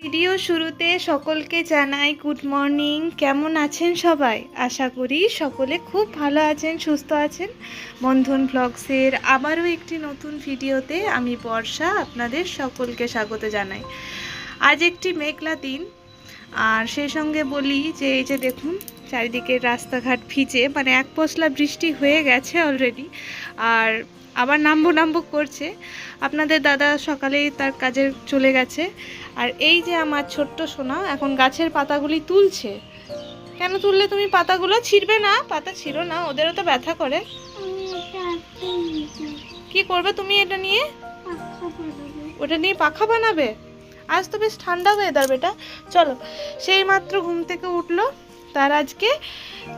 Video শুরুতে সকলকে জানাই গুড মর্নিং। কেমন আছেন সবাই? আশা করি সকলে খুব ভালো আছেন, সুস্থ আছেন। বন্ধন ব্লগসের আবারও একটি নতুন ভিডিওতে আমি বর্ষা আপনাদের সকলকে স্বাগত জানাই। আজ একটি মেঘলা দিন, আর সেই সঙ্গে বলি যে এই যে দেখুন চারিদিকে রাস্তাঘাট ভিজে, মানে এক পশলা বৃষ্টি হয়ে গেছে অলরেডি, আর আবার নামবো করছে। আপনাদের দাদা সকালেই তার কাজে চলে গেছে। আর এই যে আমার ছোট্ট সোনা এখন গাছের পাতাগুলি তুলছে। কেন তুললে তুমি পাতাগুলো? ছিঁড়বে না, পাতা ছিঁড়ো না, ওদেরও তো ব্যথা করে। কি করবে তুমি এটা নিয়ে? ওটা নিয়ে পাখা বানাবে? আজ তো বেশ ঠান্ডা ওয়েদার বেটা। চলো, সেই মাত্র ঘুম থেকে উঠলো, তার আজকে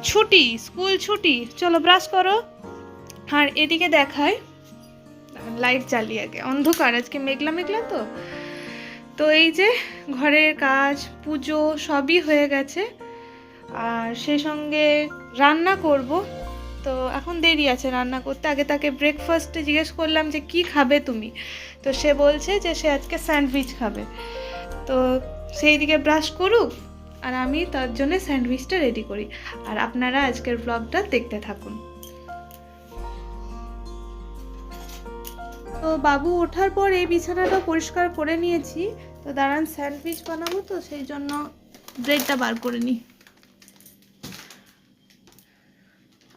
ছুটি, স্কুল ছুটি। চলো ব্রাশ করো। আর এদিকে দেখায় লাইট জ্বালিয়ে, আগে অন্ধকার, আজকে মেঘলা মেঘলা তো। তো এই যে ঘরের কাজ, পুজো সবই হয়ে গেছে, আর সেই সঙ্গে রান্না করব। তো এখন দেরি আছে রান্না করতে। আগে তাকে ব্রেকফাস্টে জিজ্ঞেস করলাম যে কি খাবে তুমি, তো সে বলছে যে সে আজকে স্যান্ডউইচ খাবে। তো সেই দিকে ব্রাশ করুক আর আমি তার জন্য স্যান্ডউইচটা রেডি করি। আর আপনারা আজকের ব্লগটা দেখতে থাকুন। তো বাবু ওঠার পর এই বিছানাটা পরিষ্কার করে নিয়েছি। তো দাঁড়ান, স্যান্ডউইচ বানাবো তো সেই জন্য ব্রেডটা বার করে নিই।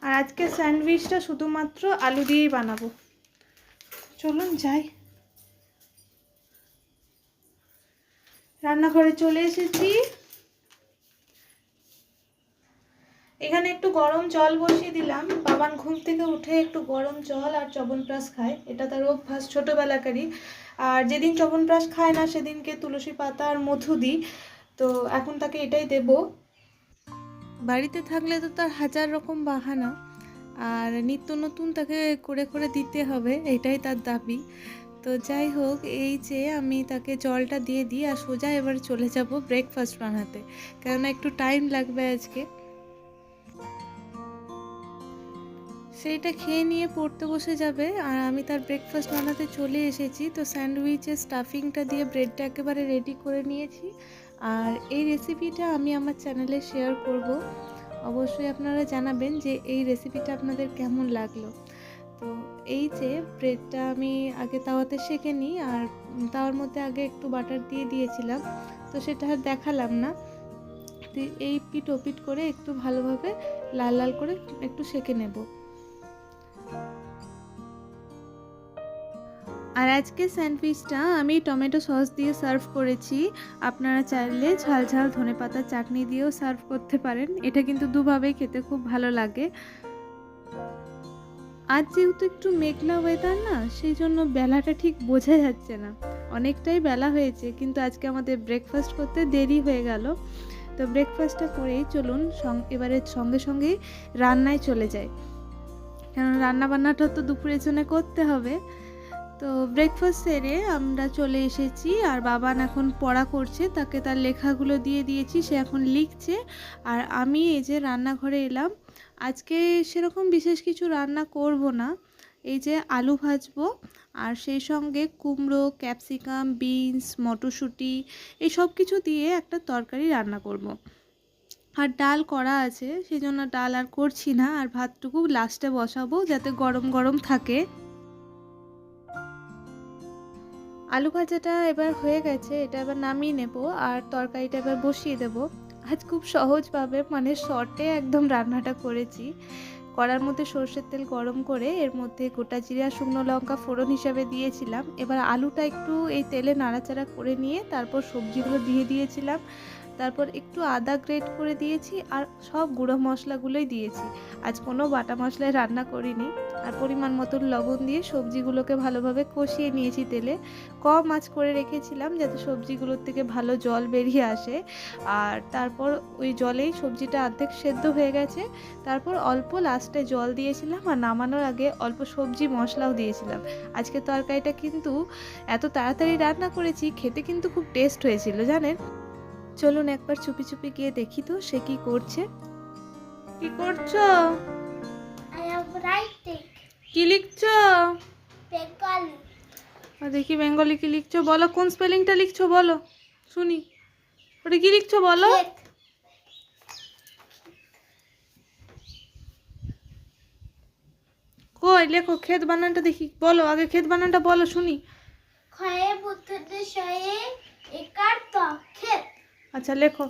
আর আজকে স্যান্ডউইচটা শুধুমাত্র আলু দিয়েই বানাবো। চলুন যাই। রান্নাঘরে চলে এসেছি। এখানে একটু গরম জল বসিয়ে দিলাম। বাবান ঘুম থেকে উঠে একটু গরম জল আর চ্যবনপ্রাশ খায়, এটা তার অভ্যাস ছোটোবেলাকারই। আর যেদিন চ্যবনপ্রাশ খায় না সেদিনকে তুলসী পাতা আর মধু দিই। তো এখন তাকে এটাই দেব। বাড়িতে থাকলে তো তার হাজার রকম বাহানা, আর নিত্য নতুন তাকে করে করে দিতে হবে, এটাই তার দাবি। তো যাই হোক, এই যে আমি তাকে জলটা দিয়ে দিই আর সোজা এবার চলে যাব ব্রেকফাস্ট বানাতে, কেননা একটু টাইম লাগবে আজকে। সেইটা খেয়ে নিয়ে পড়তে বসে যাবে, আর আমি তার ব্রেকফাস্ট বানাতে চলে এসেছি। তো স্যান্ডউইচের স্টাফিংটা দিয়ে ব্রেডটা একেবারে রেডি করে নিয়েছি। আর এই রেসিপিটা আমি আমার চ্যানেলে শেয়ার করব। অবশ্যই আপনারা জানাবেন যে এই রেসিপিটা আপনাদের কেমন লাগলো। তো এই যে ব্রেডটা আমি আগে তাওয়াতে সেঁকে নিই, আর তাওয়ার মধ্যে আগে একটু বাটার দিয়ে দিয়েছিলাম, তো সেটা আর দেখালাম না। এই পিট ওপিট করে একটু ভালোভাবে লাল লাল করে একটু সেঁকে নেব। আর আজকে স্যান্ডউইচটা আমি টমেটো সস দিয়ে সার্ভ করেছি। আপনারা চাইলে ঝাল ঝাল ধনেপাতার চাটনি দিয়েও সার্ভ করতে পারেন। এটা কিন্তু দুভাবেই খেতে খুব ভালো লাগে। আজ যেহেতু একটু মেঘলা ওয়েদার না, সেই জন্য বেলাটা ঠিক বোঝা যাচ্ছে না। অনেকটাই বেলা হয়েছে, কিন্তু আজকে আমাদের ব্রেকফাস্ট করতে দেরি হয়ে গেল। তো ব্রেকফাস্টটা করেই চলুন এবারে সঙ্গে সঙ্গেই রান্নায় চলে যাই, কারণ রান্না বান্নাটা তো দুপুরের জন্য করতে হবে। তো ব্রেকফাস্ট সেরে আমরা চলে এসেছি, আর বাবান এখন পড়া করছে, তাকে তার লেখাগুলো দিয়ে দিয়েছি, সে এখন লিখছে। আর আমি এই যে রান্নাঘরে এলাম। আজকে সেরকম বিশেষ কিছু রান্না করব না, এই যে আলু ভাজবো, আর সেই সঙ্গে কুমড়ো, ক্যাপসিকাম, বিনস, মটরশুঁটি এই সব কিছু দিয়ে একটা তরকারি রান্না করব। আর ডাল করা আছে, সেই জন্য ডাল আর করছি না, আর ভাতটুকু লাস্টে বসাবো যাতে গরম গরম থাকে। আলু ভাজাটা এবার হয়ে গেছে, এটা এবার নামিয়ে নেব, আর তরকারিটা এবার বসিয়ে দেব। আজ খুব সহজভাবে, মানে শর্টে একদম রান্নাটা করেছি। কড়ার মধ্যে সর্ষের তেল গরম করে এর মধ্যে গোটা জিরা, শুকনো লঙ্কা ফোড়ন হিসাবে দিয়েছিলাম। এবার আলুটা একটু এই তেলে নাড়াচাড়া করে নিয়ে তারপর সবজিগুলো দিয়ে দিয়েছিলাম। তারপর একটু আদা গ্রেট করে দিয়েছি, আর সব গুঁড়ো মশলাগুলোই দিয়েছি। আজ কোনো বাটা মশলায় রান্না করিনি। আর পরিমাণ মতন লবণ দিয়ে সবজিগুলোকে ভালোভাবে কষিয়ে নিয়েছি তেলে। কম আঁচ করে রেখেছিলাম যাতে সবজিগুলোর থেকে ভালো জল বেরিয়ে আসে। আর তারপর ওই জলেই সবজিটা অর্ধেক সেদ্ধ হয়ে গেছে। তারপর অল্প লাস্টে জল দিয়েছিলাম, আর নামানোর আগে অল্প সবজি মশলাও দিয়েছিলাম। আজকে তরকারিটা কিন্তু এত তাড়াতাড়ি রান্না করেছি, খেতে কিন্তু খুব টেস্ট হয়েছিল জানেন। চলুন একবার চুপি চুপি গিয়ে দেখি তো সে কি করছে। কি করছো? কি লিখছো? দেখি বেঙ্গলি কি লিখছো, বলো কোন স্পেলিংটা লিখছো বলো শুনি। ওটা কি লিখছো বলো? কই লেখো ক্ষেত বানানটা দেখি, বলো আগে ক্ষেত বানানটা বলো শুনি। আচ্ছা লেখো,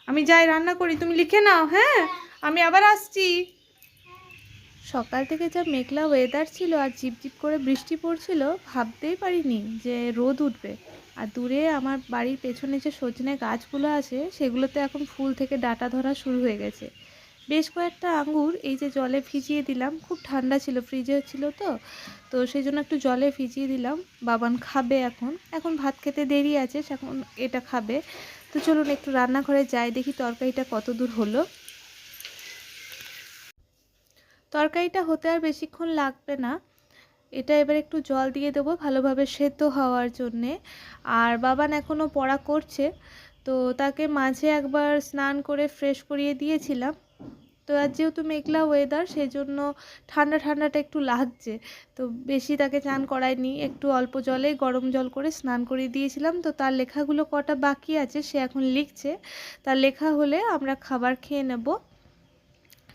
আমি যাই রান্না করি, তুমি লিখে নাও। হ্যাঁ, আমি আবার আসছি। সকাল থেকে যা মেঘলা ওয়েদার ছিল আর ঝিপঝিপ করে বৃষ্টি পড়ছিল, ভাবতেই পারিনি যে রোদ উঠবে। আর দূরে আমার বাড়ির পেছনে যে সজনে গাছগুলো আছে সেগুলোতে এখন ফুল থেকে ডাঁটা ধরা শুরু হয়ে গেছে। বেশ কয়েকটা আঙ্গুর এই যে জলে ভিজিয়ে দিলাম, খুব ঠান্ডা ছিল, ফ্রিজে ছিল তো তো সেই জন্য একটু জলে ভিজিয়ে দিলাম। বাবান খাবে এখন, এখন ভাত খেতে দেরি আছে, এখন এটা খাবে। তো চলুন একটু রান্নাঘরে যাই, দেখি তরকারিটা কত দূর হলো। তরকারিটা হতে আর বেশিক্ষণ লাগবে না। এটা এবার একটু জল দিয়ে দেবো ভালোভাবে সেদ্ধ হওয়ার জন্যে। আর বাবান এখনও পড়া করছে, তো তাকে মাঝে একবার স্নান করে ফ্রেশ করিয়ে দিয়েছিলাম। তো আর যেহেতু মেঘলা ওয়েদার সেই জন্য ঠান্ডা ঠান্ডাটা একটু লাগছে, তো বেশি তাকে চান করায়নি, একটু অল্প জলে গরম জল করে স্নান করিয়ে দিয়েছিলাম। তো তার লেখাগুলো কটা বাকি আছে সে এখন লিখছে, তার লেখা হলে আমরা খাবার খেয়ে নেব।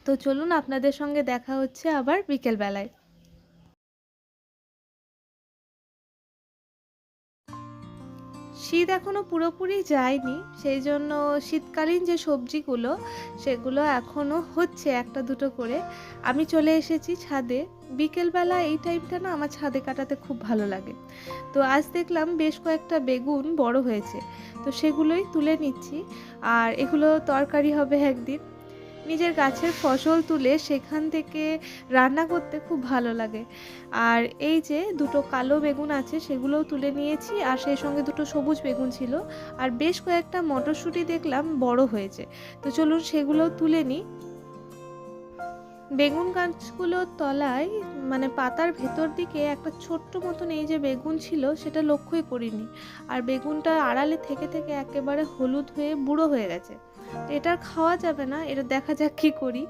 তো চলুন আপনাদের সঙ্গে দেখা হচ্ছে আবার বিকেলবেলায়। শীত এখনও পুরোপুরি যায়নি, সেই জন্য শীতকালীন যে সবজিগুলো সেগুলো এখনও হচ্ছে একটা দুটো করে। আমি চলে এসেছি ছাদে। বিকেলবেলা এই টাইমটা না আমার ছাদে কাটাতে খুব ভালো লাগে। তো আজ দেখলাম বেশ কয়েকটা বেগুন বড় হয়েছে, তো সেগুলোই তুলে নিচ্ছি। আর এগুলো তরকারি হবে একদিন। নিজের গাছের ফসল তুলে সেখান থেকে রান্না করতে খুব ভালো লাগে। আর এই যে দুটো কালো বেগুন আছে সেগুলোও তুলে নিয়েছি, আর সেই সঙ্গে দুটো সবুজ বেগুন ছিল, আর বেশ কয়েকটা মটরশুঁটি দেখলাম বড় হয়েছে। তো চলুন সেগুলোও তুলে নিই। বেগুন গাছগুলোর তলায় মানে পাতার ভেতর দিকে একটা ছোট্ট মতন এই যে বেগুন ছিল সেটা লক্ষ্যই করিনি। আর বেগুনটা আড়ালে থেকে থেকে একেবারে হলুদ হয়ে বুড়ো হয়ে গেছে। তো এটা খাওয়া যাবে না, এটা দেখা যাক কী করি।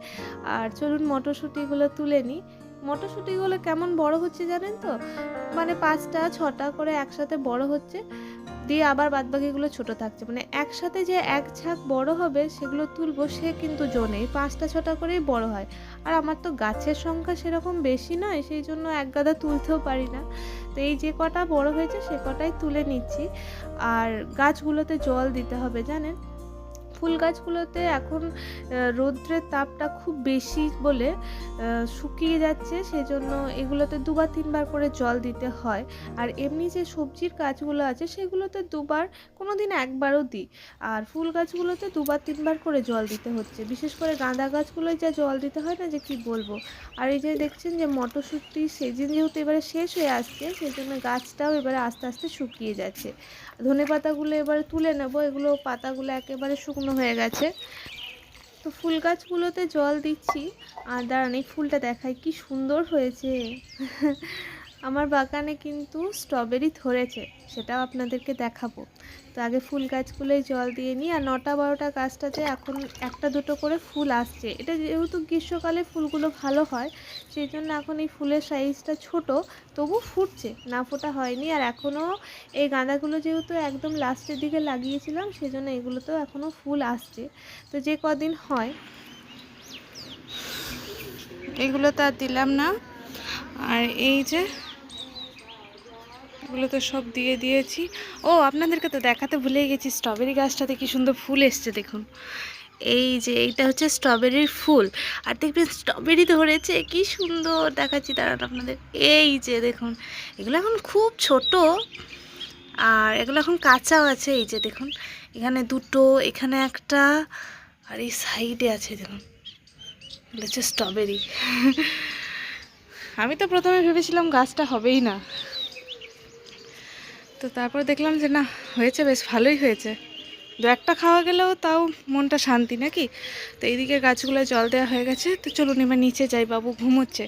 আর চলুন মটরশুঁটিগুলো তুলে নিই। মটরশুঁটিগুলো কেমন বড় হচ্ছে জানেন তো, মানে 5টা 6টা করে একসাথে বড় হচ্ছে, দিয়ে আবার বাদবাকিগুলো ছোট থাকছে, মানে একসাথে যে এক ঝাঁক বড় হবে সেগুলো তুলবো সে কিন্তু জো নেই, 5টা 6টা করেই বড় হয়। আর আমার তো গাছের সংখ্যা সেরকম বেশি নয়, সেই জন্য এক গাদা তুলতেও পারি না। তো এই যে কটা বড় হয়েছে সে কটাই তুলে নিচ্ছি। আর গাছগুলোতে জল দিতে হবে জানেন, ফুল গাছগুলোতে এখন রৌদ্রের তাপটা খুব বেশি বলে শুকিয়ে যাচ্ছে, সেজন্য এগুলোতে 2বার 3বার করে জল দিতে হয়। আর এমনি যে সবজির গাছগুলো আছে সেগুলোতে 2বার, কোনো দিন 1বারও দিই। আর ফুল গাছগুলোতে 2বার 3বার করে জল দিতে হচ্ছে, বিশেষ করে গাঁদা গাছগুলোয় যা জল দিতে হয় না যে কি বলবো। আর এই যে দেখছেন যে মটরশুঁটির সিজন যেহেতু এবারে শেষ হয়ে আসছে সেই জন্য গাছটাও এবারে আস্তে আস্তে শুকিয়ে যাচ্ছে। ধনেপাতাগুলো এবারে তুলে নেব, এগুলো পাতাগুলো একেবারে শুকনো হয়ে গেছে। তো ফুল গাছগুলোতে জল দিচ্ছি। আর দাঁড়ান এই ফুলটা দেখাই কি সুন্দর হয়েছে। আমার বাগানে কিন্তু স্ট্রবেরি ধরেছে, সেটাও আপনাদেরকে দেখাবো। তো আগে ফুল গাছগুলোই জল দিয়ে নিই। আর 9টা 12টা গাছটাতে এখন একটা দুটো করে ফুল আসছে, এটা যেহেতু গ্রীষ্মকালে ফুলগুলো ভালো হয় সেই জন্য এখন এই ফুলের সাইজটা ছোট, তবু ফুটছে, না ফোটা হয়নি। আর এখনও এই গাঁদাগুলো যেহেতু একদম লাস্টের দিকে লাগিয়েছিলাম সেজন্য এগুলোতেও এখনও ফুল আসছে। তো যে কদিন হয় এগুলো তো আর দিলাম না। আর এই যে এগুলো তো সব দিয়ে দিয়েছি। ও আপনাদেরকে তো দেখাতে ভুলে গেছি, স্ট্রবেরি গাছটাতে কি সুন্দর ফুল এসছে দেখুন। এই যে এইটা হচ্ছে স্ট্রবেরির ফুল, আর দেখবেন স্ট্রবেরি ধরেছে কি সুন্দর দেখাচ্ছি, দাঁড়ান আপনাদের। এই যে দেখুন এগুলো এখন খুব ছোট, আর এগুলো এখন কাঁচাও আছে। এই যে দেখুন এখানে দুটো, এখানে একটা, আর এই সাইডে আছে দেখুন, এগুলো হচ্ছে স্ট্রবেরি। আমি তো প্রথমে ভেবেছিলাম গাছটা হবেই না, তো তারপর দেখলাম যে না, হয়েছে, বেশ ভালোই হয়েছে। 2একটা খাওয়া গেলেও তাও মনটা শান্তি নাকি। তো এইদিকে গাছগুলো জল দেওয়া হয়ে গেছে, তো চলুন এবার নিচে যাই, বাবু ঘুমোচ্ছে।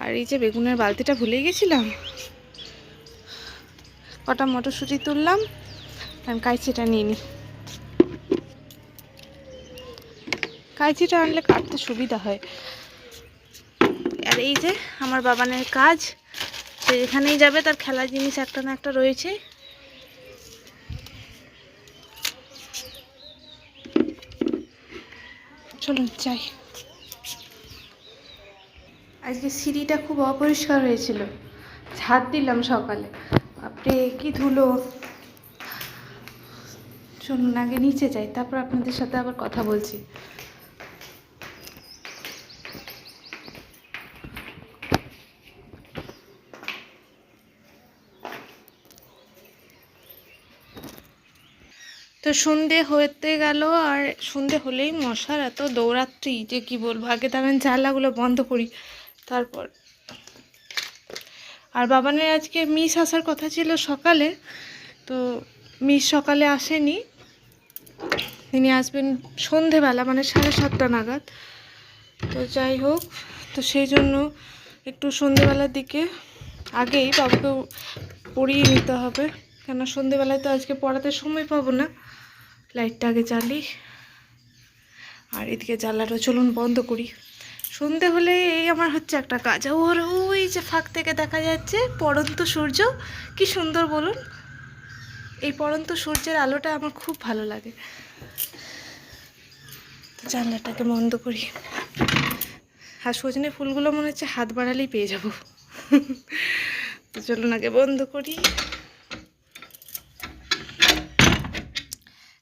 আর এই যে বেগুনের বালতিটা ভুলে গেছিলাম, কটা মটরশুঁটি তুললাম, আমি কাইচিটা নিয়ে নিই। কাইচিটা আনলে কাটতে সুবিধা হয়। আর এই যে আমার বাবানের কাজ, তো এখানেই যাবে, তার খেলার জিনিস একটা না একটা রয়েছে। চলুন যাই। আজকে সিঁড়িটা খুব অপরিষ্কার হয়েছিল, ঝাড় দিলাম সকালে, আপনি কি ধুলো। চলুন আগে নিচে যাই, তারপর আপনাদের সাথে আবার কথা বলছি। তো সন্ধে হতে গেল, আর সন্ধে হলেই মশার এত দৌড়াত্রি যে কি বলবো। আগে তো আমি জানলাগুলো বন্ধ করি, তারপর। আর বাবানের আজকে মিস আসার কথা ছিল সকালে, তো মিস সকালে আসেনি, তিনি আসবেন সন্ধেবেলা, মানে 7:30 নাগাদ। তো যাই হোক, তো সেই জন্য একটু সন্ধেবেলার দিকে আগেই বাবাকে পড়িয়ে নিতে হবে, কেন সন্ধেবেলায় তো আজকে পড়াতে সময় পাবো না। লাইটটা আগে জ্বালি, আর এদিকে জানলাটা চলুন বন্ধ করি। সন্ধে হলে এই আমার হচ্ছে একটা কাজ। ওর ওই যে ফাঁক থেকে দেখা যাচ্ছে পড়ন্ত সূর্য, কি সুন্দর বলুন। এই পড়ন্ত সূর্যের আলোটা আমার খুব ভালো লাগে। তো জানলাটাকে বন্ধ করি। আর সজনে ফুলগুলো মনে হচ্ছে হাত বাড়ালেই পেয়ে যাব। তো চলুন আগে বন্ধ করি।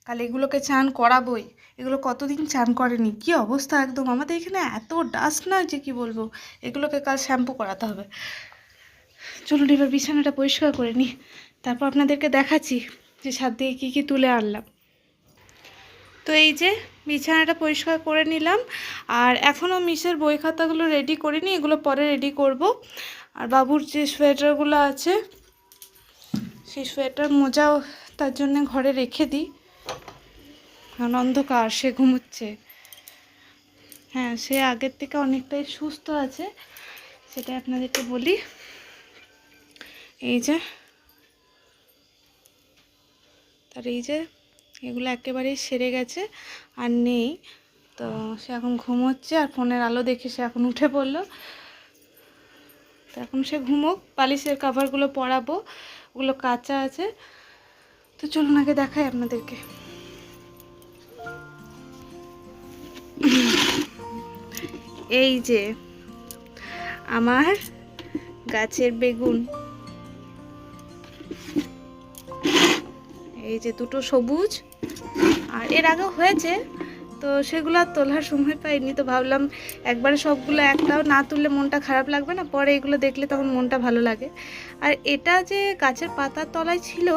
কাল এগুলোকে চান করাবই, এগুলো কতদিন চান করেনি, কি অবস্থা একদম। আমাদের এখানে এত ডাস্ট না যে কি বলবো, এগুলোকে কাল শ্যাম্পু করাতে হবে। চলুন এবার বিছানাটা পরিষ্কার করে নিই, তারপর আপনাদেরকে দেখাচ্ছি যে ছাদ থেকে কী কী তুলে আনলাম। তো এই যে বিছানাটা পরিষ্কার করে নিলাম, আর এখনও মিসের বই খাতাগুলো রেডি করিনি, এগুলো পরে রেডি করব। আর বাবুর যে সোয়েটারগুলো আছে, সেই সোয়েটার মোজাও তার জন্য ঘরে রেখে দিই, কারণ অন্ধকার, সে ঘুমোচ্ছে। হ্যাঁ, সে আগের থেকে অনেকটাই সুস্থ আছে, সেটা আপনাদেরকে বলি। এই যে, তার এই যে এগুলো একেবারেই সেরে গেছে, আর নেই। তো সে এখন ঘুমোচ্ছে, আর ফোনের আলো দেখে সে এখন উঠে পড়লো। তো এখন সে ঘুমোক, বালিশের কাভারগুলো পরাবো, ওগুলো কাঁচা আছে। তো চলুন আগে দেখাই আপনাদেরকে। এই যে আমার গাছের বেগুন, এই যে দুটো সবুজ, আর এর আগেও হয়েছে, তো সেগুলো আর তোলার সময় পাইনি। তো ভাবলাম একবারে সবগুলো একটাও না তুললে মনটা খারাপ লাগবে না, পরে এগুলো দেখলে তখন মনটা ভালো লাগে। আর এটা যে গাছের পাতার তলায় ছিল,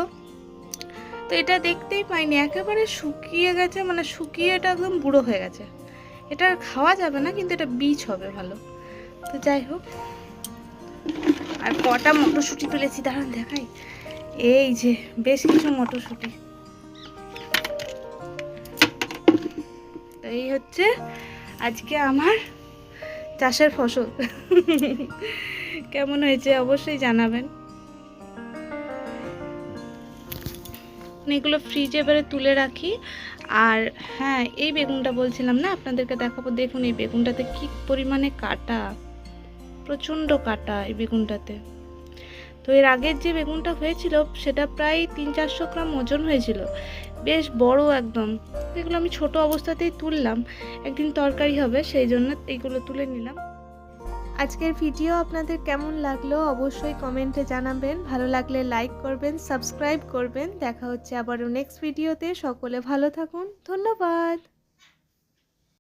তো এটা দেখতেই পাইনি, একেবারে শুকিয়ে গেছে, মানে শুকিয়ে এটা একদম বুড়ো হয়ে গেছে। এটা আর খাওয়া যাবে না, কিন্তু এটা বীজ হবে ভালো। তো যাই হোক, আর কটা মটরশুঁটি তুলেছি দাঁড়ান দেখাই। এই যে বেশ কিছু মটরশুঁটি। এই হচ্ছে আজকে আমার চাষের ফসল। কেমন হয়েছে অবশ্যই জানাবেন। এগুলো ফ্রিজে এবারে তুলে রাখি। আর হ্যাঁ, এই বেগুনটা বলছিলাম না আপনাদেরকে দেখাবো, দেখুন এই বেগুনটাতে কি পরিমাণে কাটা, প্রচণ্ড কাটা এই বেগুনটাতে। তো এর আগের যে বেগুনটা হয়েছিল সেটা প্রায় 300-400 গ্রাম ওজন হয়েছিল, বেশ বড় একদম। এগুলো আমি ছোট অবস্থাতেই তুললাম, একদিন তরকারি হবে সেই জন্য এইগুলো তুলে নিলাম। আজকের ভিডিও আপনাদের কেমন লাগলো অবশ্যই কমেন্টে জানাবেন, ভালো লাগলে লাইক করবেন, সাবস্ক্রাইব করবেন। দেখা হচ্ছে আবারও নেক্সট ভিডিওতে। সকলে ভালো থাকুন, ধন্যবাদ।